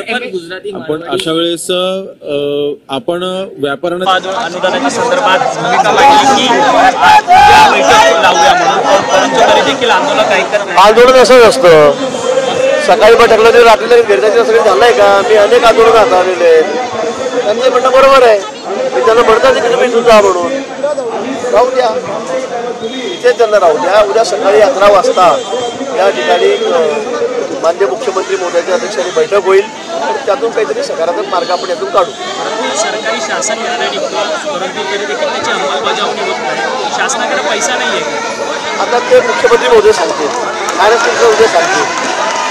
आपण अशा वेळेस आपण व्यापाऱ्यांना अनुदानाच्या संदर्भात भूमिका मांडली की या बैठक लावूया म्हणून, परंतु तरी देखील आंदोलन ऐकत नाही। आंदोलन असंच असतं, सकाळी बैठकला तरी रात्रीला घेण्याचे सगळे झालंय का? मी अनेक आंदोलन हाताळलेले आहेत, त्यांचं म्हणणं बरोबर आहे, मी त्यांना म्हणतात की तुम्ही सुद्धा म्हणून राहू द्या, इथेच त्यांना राहू द्या। उद्या सकाळी 11 वाजता या ठिकाणी माननीय मुख्यमंत्री महोदयाच्या अध्यक्षाने बैठक होईल, त्यातून काहीतरी सकारात्मक मार्ग आपण यातून काढू। सरकारी शासन निर्णय निघतो, परंतु तरी देखील त्याची अंमलबजावणी होत नाही, शासनाकडे पैसा नाही आहे। आता ते मुख्यमंत्री महोदय सांगतील, महाराष्ट्र उद्या सांगतील,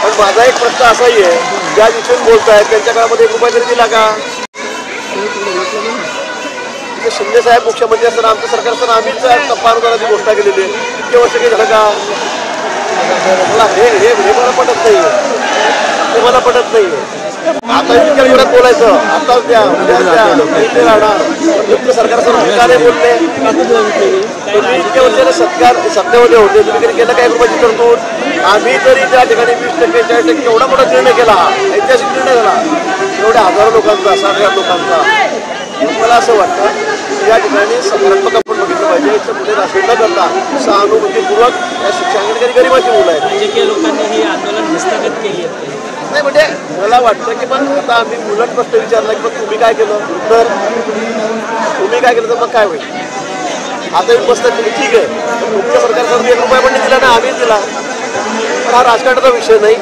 पण माझा एक प्रश्न असाही आहे, ज्या दिवशी बोलत आहेत त्यांच्या काळामध्ये 1 रुपया तरी दिला का? शिंदे साहेब मुख्यमंत्री असताना आमचं सरकार असताना आम्हीच टप्पा अनुदानाची घोषणा केलेली आहे, इतके वर्ष काही झालं का? हे मला पटत नाही, ते मला पटत नाही। आता इतक्या वेळात बोलायचं, आता द्या उद्या द्या इथे राहणार, तुमचं सरकार सरकारने बोलले, तुम्ही इतक्या वर्षाला सत्तेमध्ये होते, तुम्ही कधी केलं काय रुपयाची तरतूद? आम्ही तरी त्या ठिकाणी 20% 40% एवढा मोठा निर्णय केला, ऐतिहासिक निर्णय झाला, एवढ्या हजारो लोकांचा, 60,000 लोकांचा। मला असं वाटतं या ठिकाणी सकारात्मक आपण बघितलं पाहिजे, याच्या पुढे राष्ट्रीय न करता सहानुभूतीपूर्वक या शिक्षण गरिबाची मुलं आहेत। राजकीय लोकांनी हे आंदोलन हस्तगत केली आहे नाही, म्हणजे मला वाटतं की पण आता आम्ही उलट प्रश्न विचारला की मग तुम्ही काय केलं, तर तुम्ही काय केलं तर मग काय होईल? आता येऊन बसतात तुम्ही, ठीक आहे, तुमच्या सरकारकडे 1 रुपया पण नाही दिला ना, आम्हीच दिला। पण हा राजकारणाचा विषय नाही,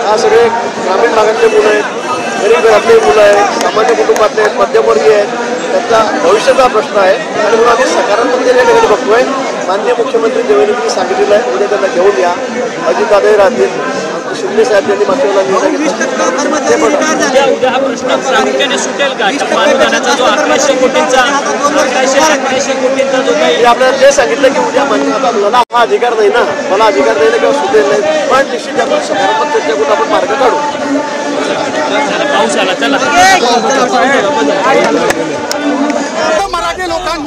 हा सगळे ग्रामीण भागातले मुलं आहेत, गरीब घरातले मुलं आहेत, सामान्य कुटुंबातले आहेत, मध्यमवर्गीय आहेत, त्यांचा भविष्याचा प्रश्न आहे, आणि म्हणून आम्ही सकारात्मक या ठिकाणी बघतोय। माननीय मुख्यमंत्री देवेंद्रजी सांगितलेलं आहे, उद्या त्यांना घेऊन या, अजितदादाही राहतील, शिंदे साहेब यांनी मागच्या वेळेला हा प्रश्न प्रामुख्याने सुटेल का? अनुदानाचा जो 1100 कोटींचा जो काही आपल्याला ते सांगितलं की उद्या आता मला हा अधिकार नाही ना, मला अधिकार नाही ना किंवा सुटेल नाही, पण निश्चित आपण सकारात्मक चर्चा करून आपण मार्ग काढू। पाऊस आला, चला मराठी लोकांना